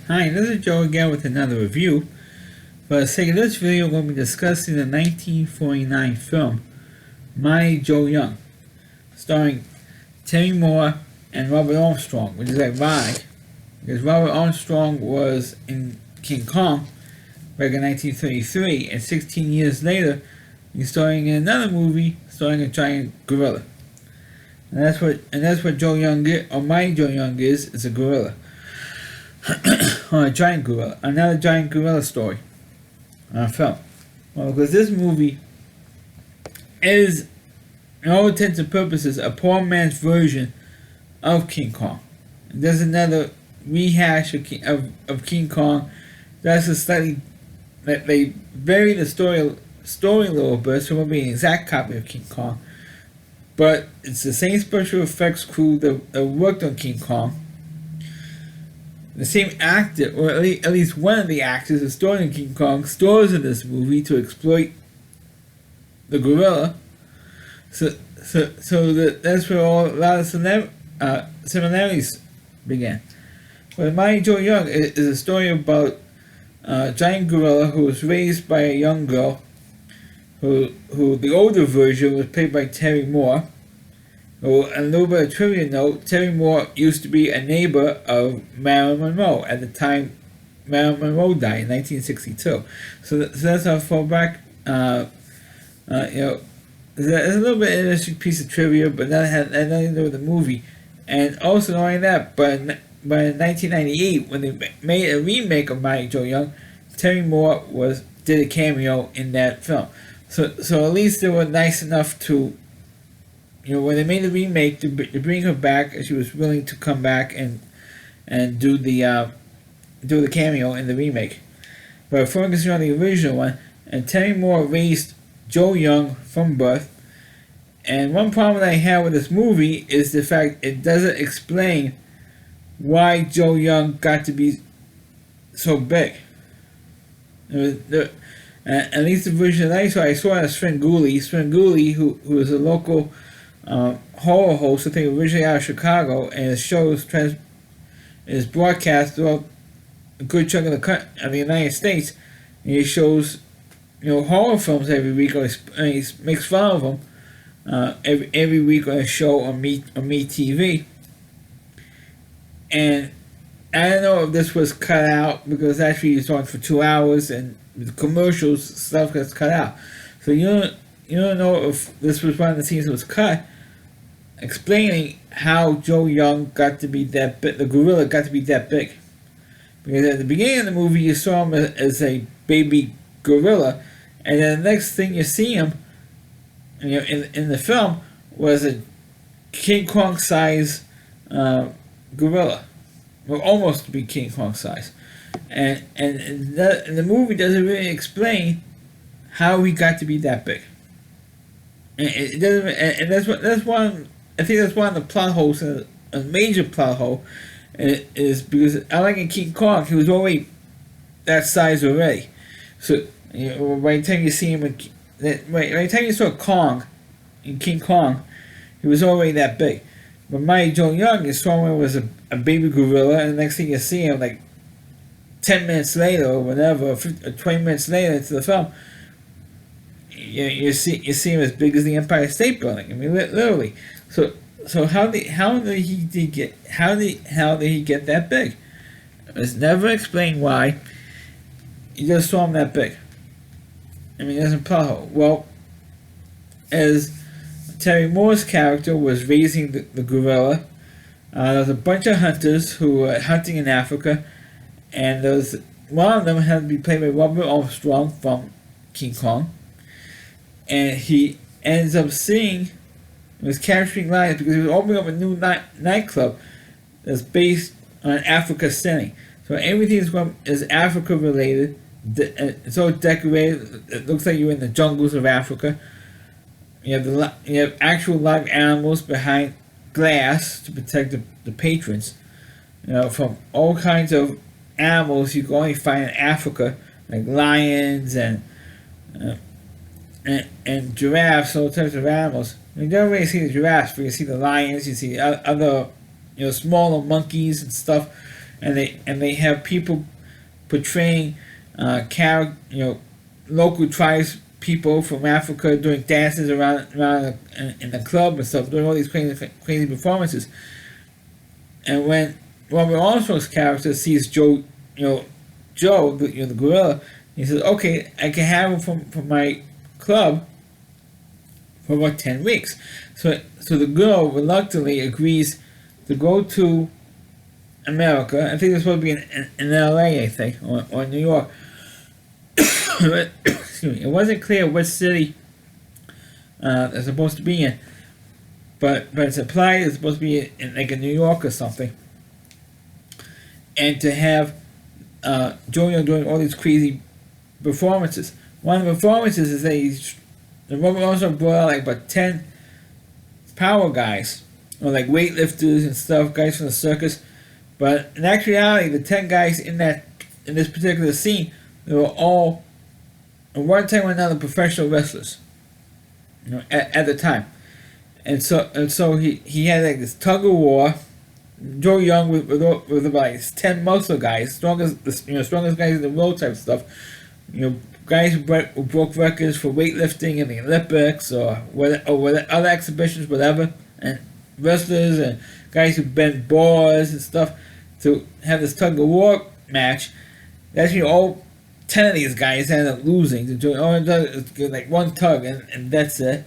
Hi, this is Joe again with another review. For the sake of this video, we're going to be discussing the 1949 film Mighty Joe Young, starring Terry Moore and Robert Armstrong, which is ironic because Robert Armstrong was in King Kong back in 1933, and 16 years later, he's starring in another movie starring a giant gorilla. And that's what Joe Young is, or Mighty Joe Young is a gorilla. Or a giant gorilla, another giant gorilla story film. Well, because this movie is, in all intents and purposes, a poor man's version of King Kong. There's another rehash of King Kong. That's a slightly, they vary the story a little bit, so it won't be an exact copy of King Kong. But it's the same special effects crew that worked on King Kong. The same actor, or at least one of the actors who starred in King Kong, stars in this movie to exploit the gorilla. That's where a lot of similarities began. But Mighty Joe Young is a story about a giant gorilla who was raised by a young girl, who the older version was played by Terry Moore. Well, a little bit of trivia note, Terry Moore used to be a neighbor of Marilyn Monroe at the time Marilyn Monroe died in 1962. So that's how far back, there's a little bit of an interesting piece of trivia, but that had nothing to do with the movie. And also not only that, but in 1998, when they made a remake of Mighty Joe Young, Terry Moore did a cameo in that film. So at least they were nice enough to, when they made the remake, to bring her back, she was willing to come back and do the cameo in the remake. But focusing on the original one, and Terry Moore raised Joe Young from birth. And one problem that I have with this movie is the fact it doesn't explain why Joe Young got to be so big. At least the version that I saw it as Svengoolie, who is a local horror host, I think originally out of Chicago, and his shows is broadcast throughout a good chunk of the United States. And he shows, horror films every week, or he makes fun of them every week on a show on Me TV. And I don't know if this was cut out because actually it's on for 2 hours, and the commercials stuff gets cut out. So you don't know if this was one of the scenes that was cut, explaining how Joe Young got to be that big, the gorilla got to be that big. Because at the beginning of the movie, you saw him as a baby gorilla, and then the next thing you see him, in the film, was a King Kong size gorilla, or almost to be King Kong size, and the movie doesn't really explain how he got to be that big. And it doesn't, and that's one. I think that's one of the plot holes, a major plot hole, is because I like in King Kong, he was already that size already. So by the time you see him, by the time you saw Kong in King Kong, he was already that big. But Mighty Joe Young, you saw him was a baby gorilla, and the next thing you see him, like 10 minutes later or whatever, or 20 minutes later into the film, you see him as big as the Empire State Building. I mean, literally. So how did he get that big? It's never explained why. You just saw him that big. I mean, it doesn't plot hole. Well, as Terry Moore's character was raising the gorilla, there was a bunch of hunters who were hunting in Africa, and one of them had to be played by Robert Armstrong from King Kong, and he ends up was capturing lions because he was opening up a new nightclub that's based on Africa setting. So everything is Africa related. It's all decorated. It looks like you're in the jungles of Africa. You have actual live animals behind glass to protect the patrons. From all kinds of animals you can only find in Africa, like lions and giraffes, all types of animals. You don't really see the giraffes, but you see the lions, you see other, smaller monkeys and stuff. and they have people portraying local tribes people from Africa doing dances around in the club and stuff, doing all these crazy performances. And when Robert Armstrong's character sees Joe, the gorilla, he says, "Okay, I can have him from my club for about 10 weeks." So the girl reluctantly agrees to go to America. I think it's supposed to be in LA, I think, or New York. Excuse me. It wasn't clear which city they're supposed to be in, but it's implied it's supposed to be in like a New York or something. And to have Joe Young doing all these crazy performances. One of the performances is that the Robert Armstrong brought out like about 10 power guys, or like weightlifters and stuff, guys from the circus. But in actuality, the 10 guys in this particular scene, they were all, at one time or another, professional wrestlers. At the time, and so he had like this tug of war. Joe Young with about 10 muscle guys, strongest guys in the world type stuff. Guys who broke records for weightlifting in the Olympics or other exhibitions, whatever, and wrestlers and guys who bend bars and stuff to have this tug of war match. That's all 10 of these guys ended up losing. All it does is like one tug and that's it.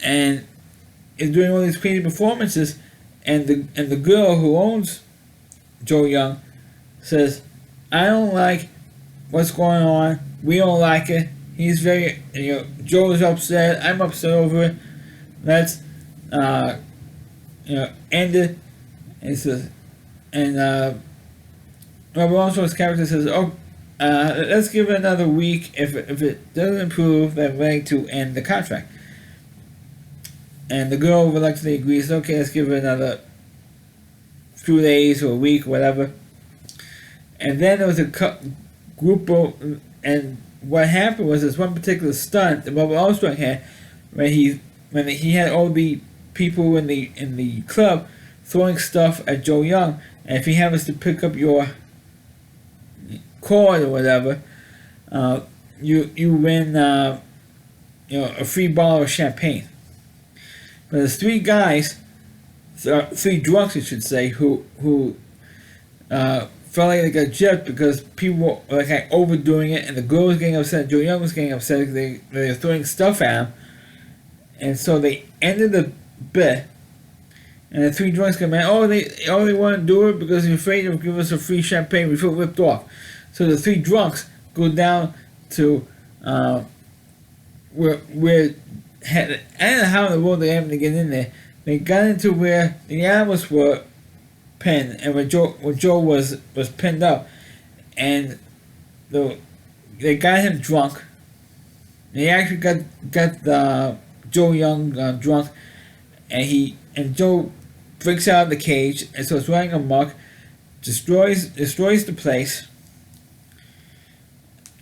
And is doing all these crazy performances, and the girl who owns Joe Young says, "I don't like what's going on. We don't like it. He's very, Joe's upset. I'm upset over it. Let's, end it." And says, and Robert Armstrong's character says, let's give it another week. If it doesn't improve, then we're ready to end the contract. And the girl reluctantly agrees, "Okay, let's give it another few days or a week, whatever." And then there was a group of, and what happened was this one particular stunt that Robert Armstrong had, when he had all the people in the club throwing stuff at Joe Young, and if he happens to pick up your cord or whatever, you win a free bottle of champagne. But there's three drunks, I should say, who felt like they got gypped because people were like overdoing it, and the girl was getting upset, Joe Young was getting upset because they were throwing stuff at him, and so they ended the bit. And the three drunks come in. They only want to do it because they're afraid they'll give us a free champagne. We feel ripped off. So the three drunks go down to where I don't know how in the world they happened to get in there. They got into where the animals were pinned, and where Joe was pinned up, and they got him drunk. They actually got Joe Young drunk, and Joe breaks out of the cage and starts running amok, destroys the place,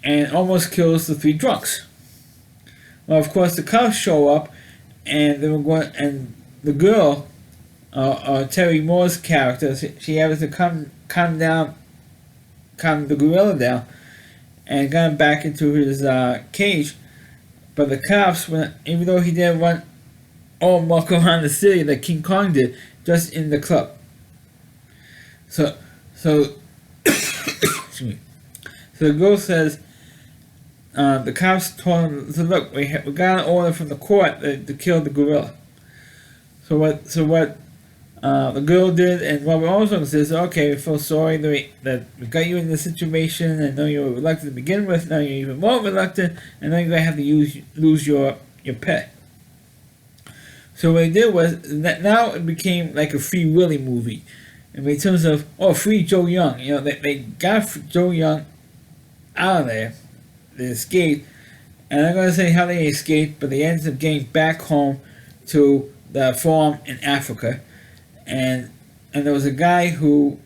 and almost kills the three drunks. Well, of course, the cops show up, and the girl, Terry Moore's character, she happens to calm the gorilla down, and got him back into his cage. But the cops, even though he didn't run all amok around the city like King Kong did, just in the club. So excuse me. So the girl says, the cops told him, so look, we got an order from the court to kill the gorilla. So what the girl did, and Robert Armstrong says, "Okay, we feel sorry that we got you in this situation, and know you were reluctant to begin with, now you're even more reluctant, and now you're going to have to lose your pet." So what they did was, that now it became like a Free Willy movie. In terms of, free Joe Young. They got Joe Young out of there. They escaped. And I'm going to say how they escaped, but they ended up getting back home to the farm in Africa. And there was a guy who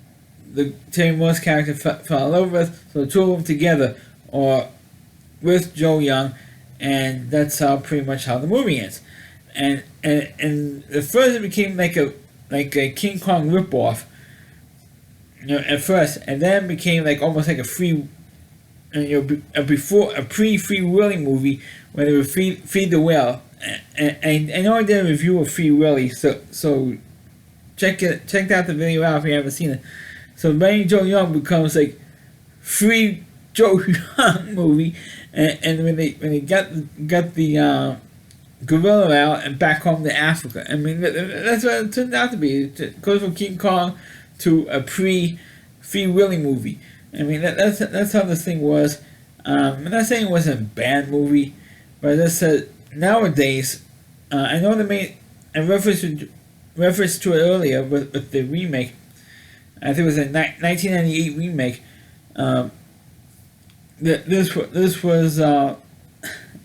the Terry Moore's character fell in love with, so the two of them together are with Joe Young, and that's pretty much how the movie ends. And at first it became like a King Kong ripoff. at first, and then became like almost like a free, before a pre-Free Willy movie where they would feed the whale. And I know I did a review of Free Willy, so check out the video out if you haven't seen it. So Benny Joe Young becomes like Free Joe Young movie, and when they got the gorilla out and back home to Africa. I mean, that's what it turned out to be. It goes from King Kong to a pre-Free Willy movie. I mean, that's how this thing was. I'm not saying it wasn't a bad movie, but as I said, nowadays, I know I referenced to it earlier with the remake. I think it was a 1998 remake. This was.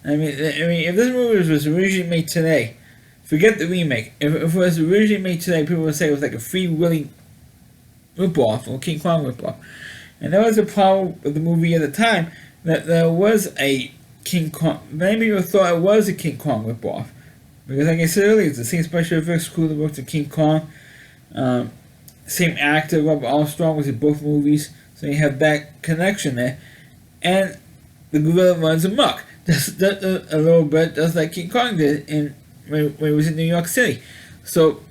I mean, if this movie was originally made today, forget the remake. If it was originally made today, people would say it was like a Free Willy ripoff or King Kong ripoff. And that was the problem with the movie at the time, that there was a King Kong. Many people thought it was a King Kong ripoff. Because like I said earlier, it's the same special effects crew that worked at King Kong. Same actor, Robert Armstrong, was in both movies. So you have that connection there. And the gorilla runs amok. Just a little bit, just like King Kong did when he was in New York City. So,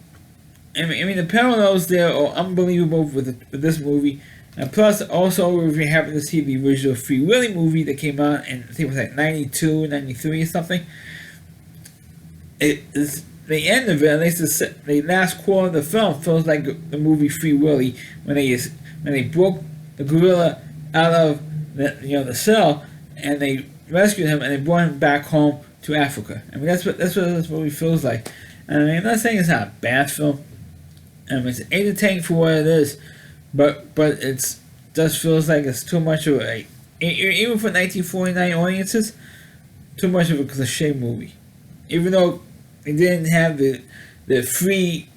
I mean the parallels there are unbelievable with this movie. And plus, also, if you happen to see the original Free Willy movie that came out in, I think it was like 92, 93 or something, it is the end of it, at least the last quarter of the film, feels like the movie Free Willy, when they broke the gorilla out of the cell, and they rescued him and they brought him back home to Africa. I mean, that's what this movie feels like. And I mean, I'm not saying it's not a bad film. I mean, it's entertaining for what it is, but it's just feels like it's too much of even for 1949 audiences, too much of a cliche movie. Even though it didn't have the free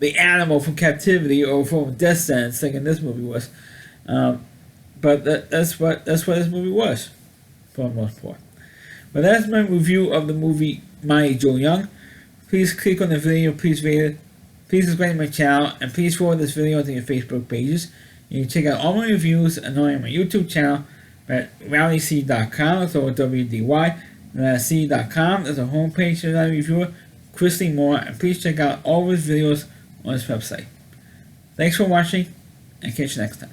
the animal from captivity or from death sentence, like in this movie was, but that's what this movie was. For the most part. But that's my review of the movie Mighty Joe Young. Please click on the video, please rate it, please subscribe to my channel, and please forward this video to your Facebook pages. You can check out all my reviews and on my YouTube channel at rowdyc.com, that's all WDY, and at C.com. There's a homepage for that reviewer, Chrisley Moore, and please check out all of his videos on his website. Thanks for watching, and catch you next time.